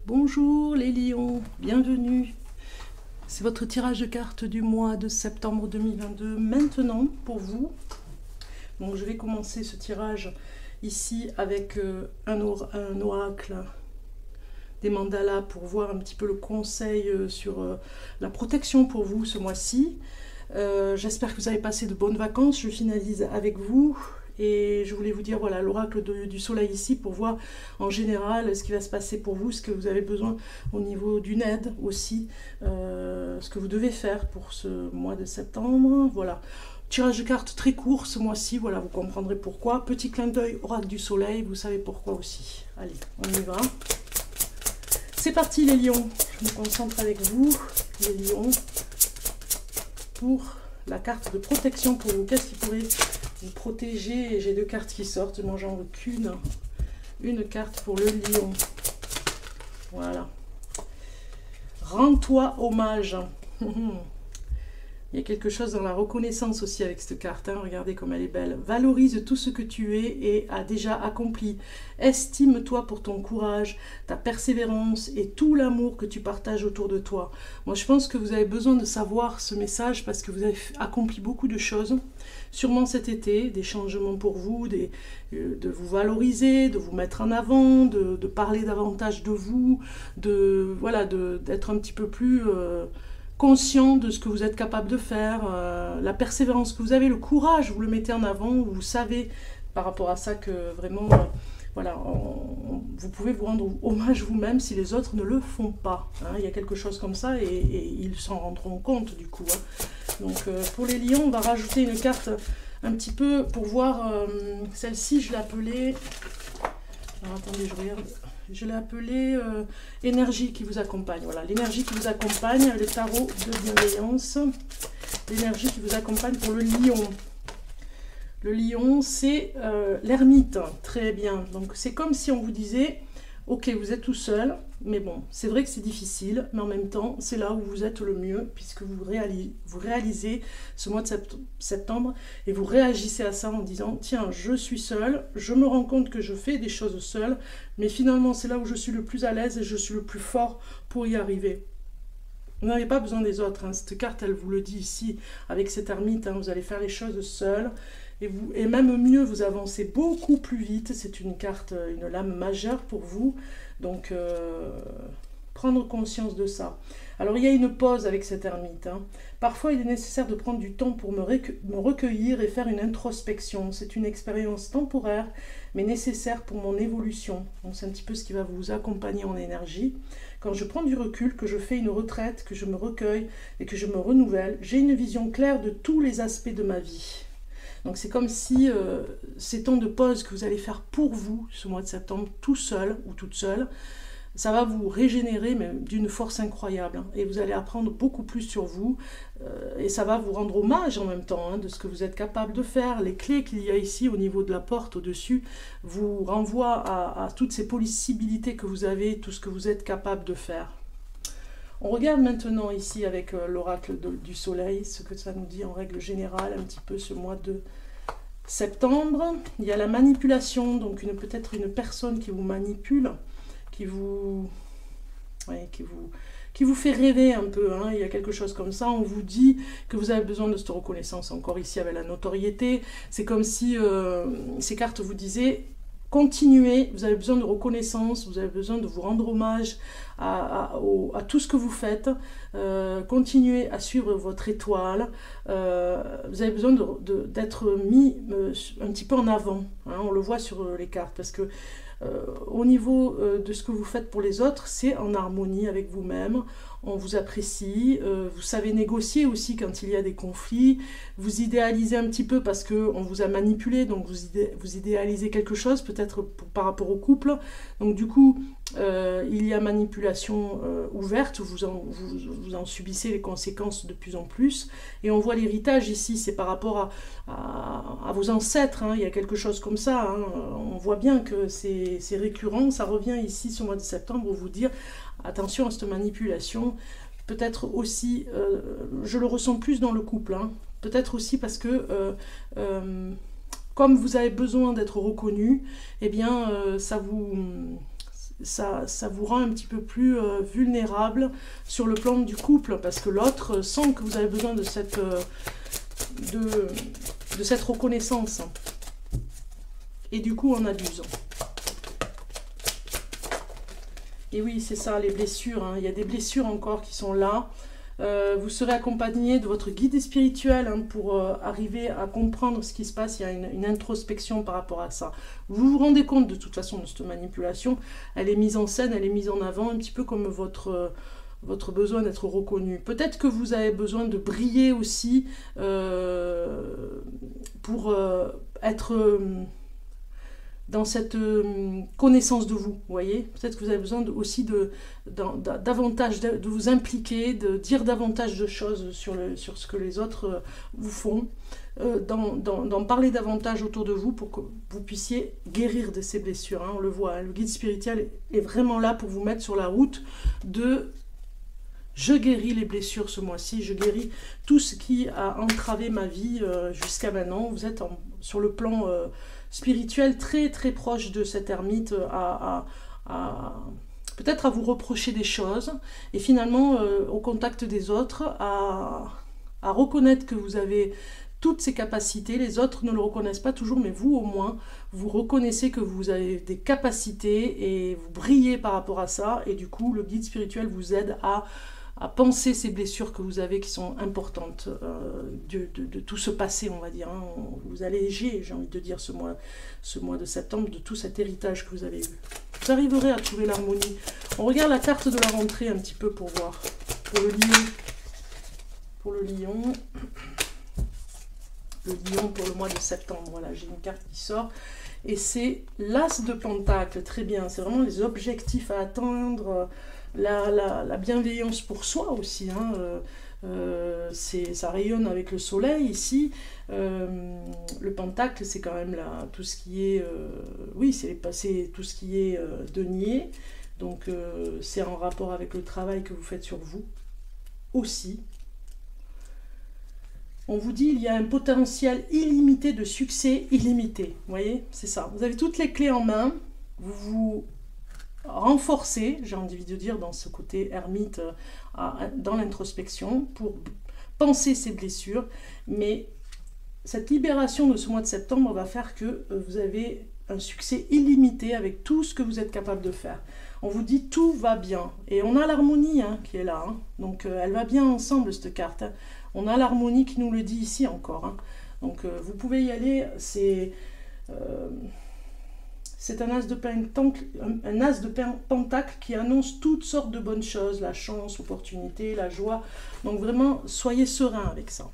Bonjour les lions, bienvenue. C'est votre tirage de cartes du mois de septembre 2022 maintenant pour vous. Donc je vais commencer ce tirage ici avec un oracle, des mandalas pour voir un petit peu le conseil sur la protection pour vous ce mois-ci. J'espère que vous avez passé de bonnes vacances, je finalise avec vous. Et je voulais vous dire, voilà, l'oracle du soleil ici pour voir en général ce qui va se passer pour vous, ce que vous avez besoin au niveau d'une aide aussi, ce que vous devez faire pour ce mois de septembre. Voilà, tirage de cartes très court ce mois-ci, voilà, vous comprendrez pourquoi. Petit clin d'œil, oracle du soleil, vous savez pourquoi aussi. Allez, on y va. C'est parti les lions, je me concentre avec vous, les lions, pour la carte de protection pour vous. Qu'est-ce qui pourrait vous protéger? J'ai deux cartes qui sortent, moi j'en veux qu'une. Une carte pour le lion. Voilà. Rends-toi hommage. Il y a quelque chose dans la reconnaissance aussi avec cette carte. Hein. Regardez comme elle est belle. Valorise tout ce que tu es et as déjà accompli. Estime-toi pour ton courage, ta persévérance et tout l'amour que tu partages autour de toi. Moi, je pense que vous avez besoin de savoir ce message parce que vous avez accompli beaucoup de choses. Sûrement cet été, des changements pour vous, de vous valoriser, de vous mettre en avant, de parler davantage de vous, voilà, d'être un petit peu plus... conscient de ce que vous êtes capable de faire, la persévérance que vous avez, le courage, vous le mettez en avant, vous savez par rapport à ça que vraiment, voilà, vous pouvez vous rendre hommage vous-même si les autres ne le font pas. Hein. Il y a quelque chose comme ça et ils s'en rendront compte du coup. Hein. Donc pour les lions, on va rajouter une carte un petit peu pour voir, celle-ci je l'ai appelée, alors attendez je regarde. Je l'ai appelé énergie qui vous accompagne. Voilà, l'énergie qui vous accompagne, le tarot de bienveillance. L'énergie qui vous accompagne pour le lion. Le lion, c'est l'ermite. Très bien. Donc, c'est comme si on vous disait, ok, vous êtes tout seul, mais bon, c'est vrai que c'est difficile, mais en même temps, c'est là où vous êtes le mieux, puisque vous réalisez ce mois de septembre, et vous réagissez à ça en disant, tiens, je suis seul, je me rends compte que je fais des choses seul, mais finalement, c'est là où je suis le plus à l'aise et je suis le plus fort pour y arriver. Vous n'avez pas besoin des autres, hein. Cette carte, elle vous le dit ici, avec cette ermite, hein, vous allez faire les choses seul. Et même mieux, vous avancez beaucoup plus vite. C'est une carte, une lame majeure pour vous. Donc, prendre conscience de ça. Alors, il y a une pause avec cette ermite. Hein. Parfois, il est nécessaire de prendre du temps pour me recueillir et faire une introspection. C'est une expérience temporaire, mais nécessaire pour mon évolution. Donc, c'est un petit peu ce qui va vous accompagner en énergie. Quand je prends du recul, que je fais une retraite, que je me recueille et que je me renouvelle, j'ai une vision claire de tous les aspects de ma vie. Donc c'est comme si ces temps de pause que vous allez faire pour vous ce mois de septembre, tout seul ou toute seule, ça va vous régénérer mais d'une force incroyable. Hein, et vous allez apprendre beaucoup plus sur vous et ça va vous rendre hommage en même temps hein, de ce que vous êtes capable de faire. Les clés qu'il y a ici au niveau de la porte au-dessus vous renvoient à toutes ces possibilités que vous avez, tout ce que vous êtes capable de faire. On regarde maintenant ici avec l'oracle du soleil, ce que ça nous dit en règle générale, un petit peu ce mois de septembre. Il y a la manipulation, donc peut-être une personne qui vous manipule, qui vous fait rêver un peu. Hein. Il y a quelque chose comme ça, on vous dit que vous avez besoin de cette reconnaissance. Encore ici avec la notoriété, c'est comme si ces cartes vous disaient... Continuez, vous avez besoin de reconnaissance, vous avez besoin de vous rendre hommage à tout ce que vous faites, continuez à suivre votre étoile, vous avez besoin d'être mis un petit peu en avant, hein, on le voit sur les cartes, parce que au niveau de ce que vous faites pour les autres, c'est en harmonie avec vous-même, on vous apprécie, vous savez négocier aussi quand il y a des conflits, vous idéalisez un petit peu parce qu'on vous a manipulé, donc vous idéalisez quelque chose, peut-être par rapport au couple, donc du coup, il y a manipulation ouverte, vous en subissez les conséquences de plus en plus, et on voit l'héritage ici, c'est par rapport à vos ancêtres, hein, il y a quelque chose comme ça, hein, on voit bien que c'est récurrent, ça revient ici ce mois de septembre, pour vous dire, attention à cette manipulation, peut-être aussi, je le ressens plus dans le couple, hein, peut-être aussi parce que comme vous avez besoin d'être reconnu, eh bien ça vous ça vous rend un petit peu plus vulnérable sur le plan du couple, parce que l'autre sent que vous avez besoin de cette reconnaissance. Et du coup, on abuse. Et oui, c'est ça, les blessures. Hein. Il y a des blessures encore qui sont là. Vous serez accompagné de votre guide spirituel hein, pour arriver à comprendre ce qui se passe. Il y a une introspection par rapport à ça. Vous vous rendez compte de toute façon de cette manipulation. Elle est mise en scène, elle est mise en avant, un petit peu comme votre besoin d'être reconnu. Peut-être que vous avez besoin de briller aussi pour être dans cette connaissance de vous, voyez. Peut-être que vous avez besoin aussi davantage de vous impliquer, de dire davantage de choses sur ce que les autres vous font, d'en parler davantage autour de vous pour que vous puissiez guérir de ces blessures. Hein. On le voit, hein, le guide spirituel est vraiment là pour vous mettre sur la route de « je guéris les blessures ce mois-ci, je guéris tout ce qui a entravé ma vie jusqu'à maintenant ». Vous êtes sur le plan spirituel très très proche de cette ermite peut-être à vous reprocher des choses et finalement au contact des autres à reconnaître que vous avez toutes ces capacités. Les autres ne le reconnaissent pas toujours, mais vous au moins vous reconnaissez que vous avez des capacités et vous brillez par rapport à ça, et du coup le guide spirituel vous aide à penser ces blessures que vous avez qui sont importantes de tout ce passé, on va dire. Hein. Vous allégez, j'ai envie de dire, ce mois de septembre, de tout cet héritage que vous avez eu. Vous arriverez à trouver l'harmonie. On regarde la carte de la rentrée un petit peu pour voir. Pour le lion. Pour le lion. Le lion pour le mois de septembre. Voilà, j'ai une carte qui sort. Et c'est l'as de pentacle. Très bien. C'est vraiment les objectifs à atteindre. La bienveillance pour soi aussi, hein, ça rayonne avec le soleil ici. Le pentacle, c'est quand même tout ce qui est, oui, c'est tout ce qui est denier, donc c'est en rapport avec le travail que vous faites sur vous aussi. On vous dit il y a un potentiel illimité de succès illimité, vous voyez, c'est ça. Vous avez toutes les clés en main, vous renforcer, j'ai envie de dire, dans ce côté ermite, dans l'introspection, pour penser ces blessures, mais cette libération de ce mois de septembre va faire que vous avez un succès illimité avec tout ce que vous êtes capable de faire. On vous dit tout va bien, et on a l'harmonie hein, qui est là, hein. Donc elle va bien ensemble cette carte, hein. On a l'harmonie qui nous le dit ici encore, hein. Donc vous pouvez y aller, c'est un as de pentacle qui annonce toutes sortes de bonnes choses, la chance, l'opportunité, la joie. Donc vraiment, soyez serein avec ça.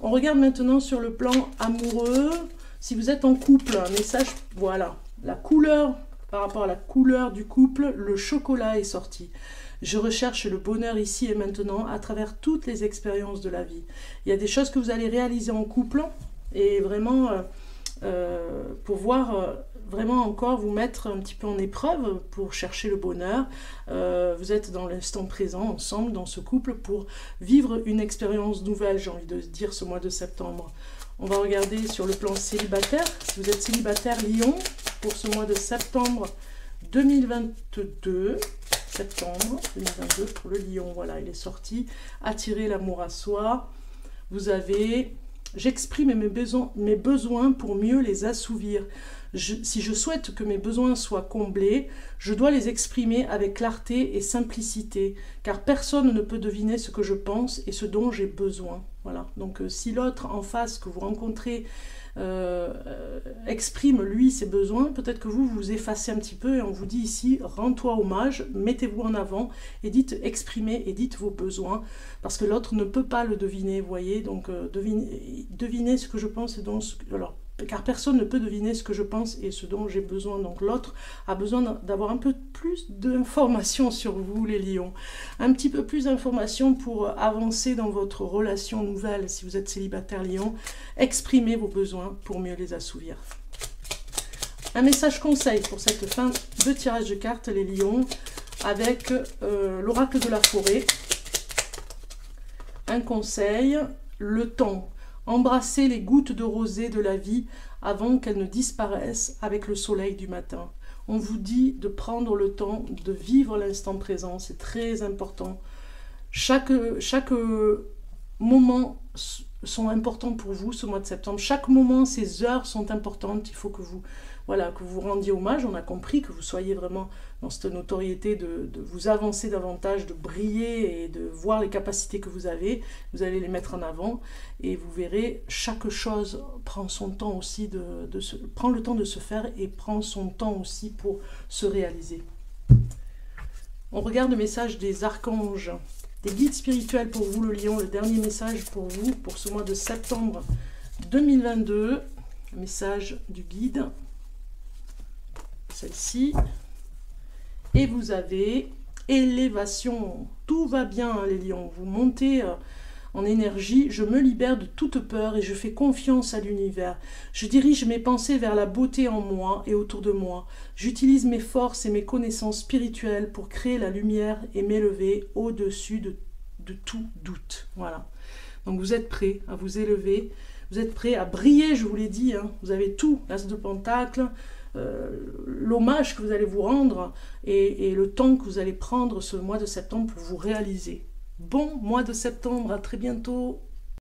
On regarde maintenant sur le plan amoureux. Si vous êtes en couple, un message, voilà. La couleur, par rapport à la couleur du couple, le chocolat est sorti. Je recherche le bonheur ici et maintenant à travers toutes les expériences de la vie. Il y a des choses que vous allez réaliser en couple et vraiment pouvoir vraiment encore vous mettre un petit peu en épreuve pour chercher le bonheur. Vous êtes dans l'instant présent ensemble dans ce couple pour vivre une expérience nouvelle, j'ai envie de dire, ce mois de septembre. On va regarder sur le plan célibataire. Si vous êtes célibataire, Lion, pour ce mois de septembre 2022, pour le Lion, voilà, il est sorti. Attirer l'amour à soi. Vous avez... J'exprime mes besoins pour mieux les assouvir. Si je souhaite que mes besoins soient comblés, je dois les exprimer avec clarté et simplicité, car personne ne peut deviner ce que je pense et ce dont j'ai besoin. Voilà. Donc si l'autre en face que vous rencontrez exprime lui ses besoins, peut-être que vous vous effacez un petit peu et on vous dit ici, rends-toi hommage, mettez-vous en avant et exprimez et dites vos besoins, parce que l'autre ne peut pas le deviner, vous voyez. Donc devinez ce que je pense et dont... Alors, car personne ne peut deviner ce que je pense et ce dont j'ai besoin. Donc l'autre a besoin d'avoir un peu plus d'informations sur vous, les lions. Un petit peu plus d'informations pour avancer dans votre relation nouvelle. Si vous êtes célibataire lion, exprimez vos besoins pour mieux les assouvir. Un message conseil pour cette fin de tirage de cartes, les lions, avec l'oracle de la forêt. Un conseil, le temps. Embrassez les gouttes de rosée de la vie avant qu'elles ne disparaissent avec le soleil du matin. On vous dit de prendre le temps de vivre l'instant présent, c'est très important. Chaque moment sont importants pour vous ce mois de septembre. Chaque moment, ces heures sont importantes. Il faut que vous, voilà, que vous rendiez hommage. On a compris que vous soyez vraiment dans cette notoriété de vous avancer davantage, de briller et de voir les capacités que vous avez. Vous allez les mettre en avant et vous verrez, chaque chose prend son temps aussi, prend le temps de se faire et prend son temps aussi pour se réaliser. On regarde le message des archanges. Des guides spirituels pour vous, le lion, le dernier message pour vous, pour ce mois de septembre 2022. Message du guide, celle-ci. Et vous avez élévation. Tout va bien, les lions. Vous montez en énergie. Je me libère de toute peur et je fais confiance à l'univers. Je dirige mes pensées vers la beauté en moi et autour de moi. J'utilise mes forces et mes connaissances spirituelles pour créer la lumière et m'élever au-dessus de tout doute. Voilà. Donc vous êtes prêts à vous élever. Vous êtes prêts à briller, je vous l'ai dit. Hein. Vous avez tout. L'as de Pentacle, l'hommage que vous allez vous rendre et le temps que vous allez prendre ce mois de septembre pour vous réaliser. Bon mois de septembre, à très bientôt.